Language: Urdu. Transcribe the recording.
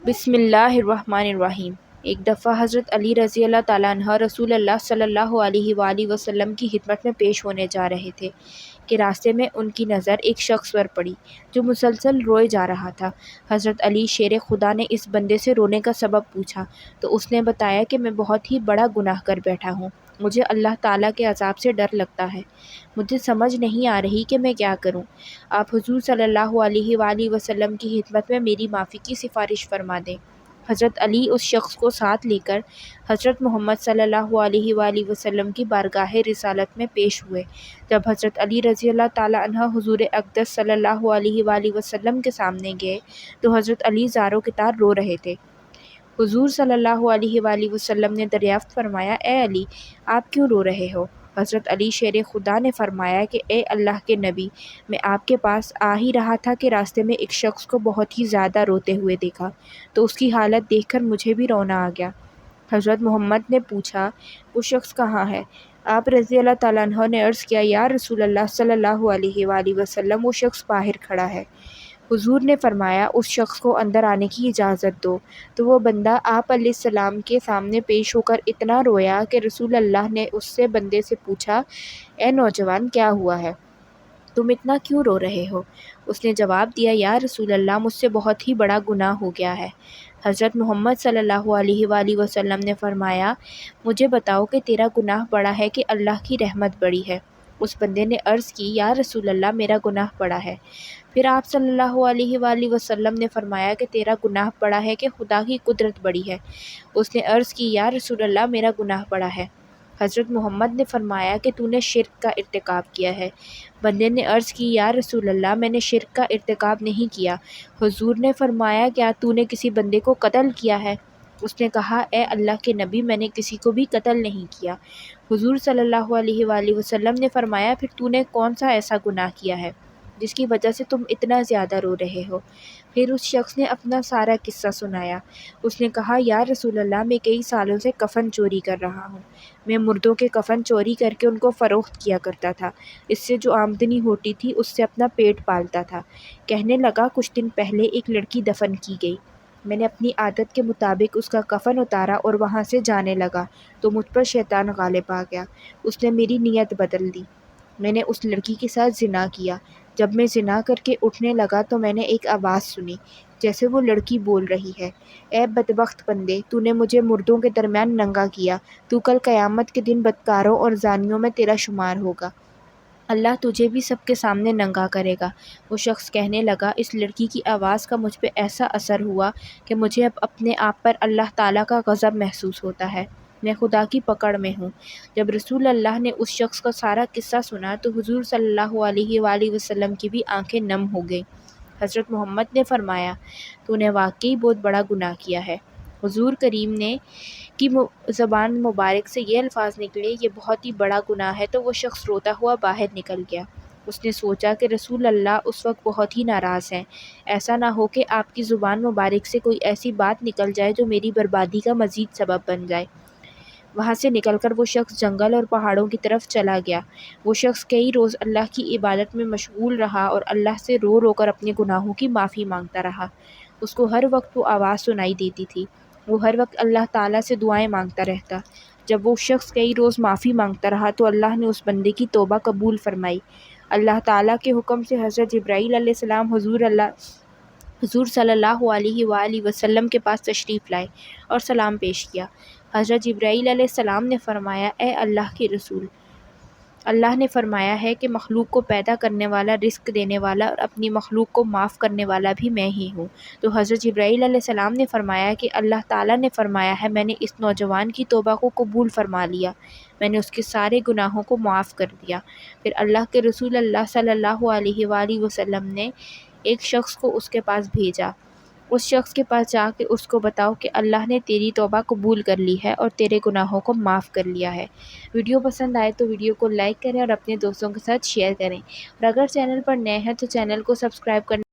بسم اللہ الرحمن الرحیم۔ ایک دفعہ حضرت علی رضی اللہ تعالیٰ عنہ رسول اللہ صلی اللہ علیہ وآلہ وسلم کی خدمت میں پیش ہونے جا رہے تھے کہ راستے میں ان کی نظر ایک شخص پر پڑی جو مسلسل روئے جا رہا تھا۔ حضرت علی شیر خدا نے اس بندے سے رونے کا سبب پوچھا تو اس نے بتایا کہ میں بہت ہی بڑا گناہ کر بیٹھا ہوں، مجھے اللہ تعالیٰ کے عذاب سے ڈر لگتا ہے، مجھے سمجھ نہیں آ رہی کہ میں کیا کروں، آپ حضور صلی اللہ علیہ وآلہ وسلم کی خدمت میں میری معافی کی سفارش فرما دیں۔ حضرت علی اس شخص کو ساتھ لے کر حضرت محمد صلی اللہ علیہ وآلہ وسلم کی بارگاہ رسالت میں پیش ہوئے۔ جب حضرت علی رضی اللہ تعالیٰ عنہ حضور اقدس صلی اللہ علیہ وآلہ وسلم کے سامنے گئے تو حضرت علی زار و کتار رو رہے تھے۔ حضور صلی اللہ علیہ وآلہ وسلم نے دریافت فرمایا، اے علی، آپ کیوں رو رہے ہو؟ حضرت علی شیر خدا نے فرمایا کہ اے اللہ کے نبی، میں آپ کے پاس آ ہی رہا تھا کہ راستے میں ایک شخص کو بہت ہی زیادہ روتے ہوئے دیکھا تو اس کی حالت دیکھ کر مجھے بھی رونا آ گیا۔ حضرت محمد نے پوچھا، وہ شخص کہاں ہے؟ آپ رضی اللہ تعالیٰ عنہ نے عرض کیا، یا رسول اللہ صلی اللہ علیہ وآلہ وسلم، وہ شخص باہر کھڑا ہے۔ حضور نے فرمایا، اس شخص کو اندر آنے کی اجازت دو۔ تو وہ بندہ آپ علیہ السلام کے سامنے پیش ہو کر اتنا رویا کہ رسول اللہ نے اس بندے سے پوچھا، اے نوجوان، کیا ہوا ہے؟ تم اتنا کیوں رو رہے ہو؟ اس نے جواب دیا، یا رسول اللہ، مجھ سے بہت ہی بڑا گناہ ہو گیا ہے۔ حضرت محمد صلی اللہ علیہ وآلہ وسلم نے فرمایا، مجھے بتاؤ کہ تیرا گناہ بڑا ہے کہ اللہ کی رحمت بڑی ہے؟ اس بندے نے عرض کی، یا رسول اللہ، میرا گناہ بڑا ہے۔ پھر آپ صلی اللہ علیہ وآلہ وسلم نے فرمایا کہ تیرا گناہ بڑا ہے کہ خدا کی قدرت بڑی ہے؟ اس نے عرض کی، یا رسول اللہ، میرا گناہ بڑا ہے۔ حضرت محمد نے فرمایا کہ تو نے شرک کا ارتکاب کیا ہے۔ بندے نے عرض کی، یا رسول اللہ، میں نے شرک کا ارتکاب نہیں کیا۔ حضور نے فرمایا، کیا تو نے کسی بندے کو قتل کیا ہے؟ اس نے کہا، اے اللہ کے نبی، میں نے کسی کو بھی قتل نہیں کیا۔ حضور صلی اللہ علیہ وآلہ وسلم نے فرمایا، پھر تو نے کون سا ایسا گناہ کیا ہے جس کی وجہ سے تم اتنا زیادہ رو رہے ہو؟ پھر اس شخص نے اپنا سارا قصہ سنایا۔ اس نے کہا، یا رسول اللہ، میں کئی سالوں سے کفن چوری کر رہا ہوں۔ میں مردوں کے کفن چوری کر کے ان کو فروخت کیا کرتا تھا، اس سے جو آمدنی ہوتی تھی اس سے اپنا پیٹ پالتا تھا۔ کہنے لگا، کچھ دن پہلے ایک لڑکی دفن کی گئی، میں نے اپنی عادت کے مطابق اس کا کفن اتارا اور وہاں سے جانے لگا تو مجھ پر شیطان غالب آ گیا، اس نے میری نیت بدل دی، میں نے اس لڑکی کے ساتھ زنا کیا۔ جب میں زنا کر کے اٹھنے لگا تو میں نے ایک آواز سنی جیسے وہ لڑکی بول رہی ہے، اے بدبخت بندے، تو نے مجھے مردوں کے درمیان ننگا کیا، تو کل قیامت کے دن بدکاروں اور زانیوں میں تیرا شمار ہوگا، اللہ تجھے بھی سب کے سامنے ننگا کرے گا۔ وہ شخص کہنے لگا، اس لڑکی کی آواز کا مجھ پہ ایسا اثر ہوا کہ مجھے اب اپنے آپ پر اللہ تعالیٰ کا غضب محسوس ہوتا ہے، میں خدا کی پکڑ میں ہوں۔ جب رسول اللہ نے اس شخص کا سارا قصہ سنا تو حضور صلی اللہ علیہ وآلہ وسلم کی بھی آنکھیں نم ہو گئیں۔ حضرت محمد نے فرمایا، تو نے واقعی بہت بڑا گناہ کیا ہے۔ حضور کریم نے کی زبان مبارک سے یہ الفاظ نکلے، یہ بہت ہی بڑا گناہ ہے، تو وہ شخص روتا ہوا باہر نکل گیا۔ اس نے سوچا کہ رسول اللہ اس وقت بہت ہی ناراض ہیں، ایسا نہ ہو کہ آپ کی زبان مبارک سے کوئی ایسی بات نکل جائے جو میری بربادی کا مزید سبب بن جائے۔ وہاں سے نکل کر وہ شخص جنگل اور پہاڑوں کی طرف چلا گیا۔ وہ شخص کئی روز اللہ کی عبادت میں مشغول رہا اور اللہ سے رو رو کر اپنے گناہوں کی معافی مانگتا رہا۔ اس کو ہر وقت وہ آواز سنائی دیتی تھی، وہ ہر وقت اللہ تعالیٰ سے دعائیں مانگتا رہتا۔ جب وہ شخص کئی روز معافی مانگتا رہا تو اللہ نے اس بندے کی توبہ قبول فرمائی۔ اللہ تعالیٰ کے حکم سے حضرت جبرائیل علیہ السلام حضور صلی اللہ علیہ وآلہ وسلم کے پاس تشریف لائے اور سلام پیش کیا۔ حضرت جبرائیل علیہ السلام نے فرمایا، اے اللہ کے رسول، اللہ نے فرمایا ہے کہ مخلوق کو پیدا کرنے والا، رزق دینے والا اور اپنی مخلوق کو معاف کرنے والا بھی میں ہی ہوں۔ تو حضرت جبرائیل علیہ السلام نے فرمایا کہ اللہ تعالیٰ نے فرمایا ہے، میں نے اس نوجوان کی توبہ کو قبول فرما لیا، میں نے اس کے سارے گناہوں کو معاف کر دیا۔ پھر اللہ کے رسول اللہ صلی اللہ علیہ وآلہ وسلم نے ایک شخص کو اس کے پاس بھیجا، اس شخص کے پاس جا کے اس کو بتاؤ کہ اللہ نے تیری توبہ قبول کر لی ہے اور تیرے گناہوں کو معاف کر لیا ہے۔ ویڈیو پسند آئے تو ویڈیو کو لائک کریں اور اپنے دوستوں کے ساتھ شیئر کریں، اور اگر چینل پر نئے ہیں تو چینل کو سبسکرائب کریں۔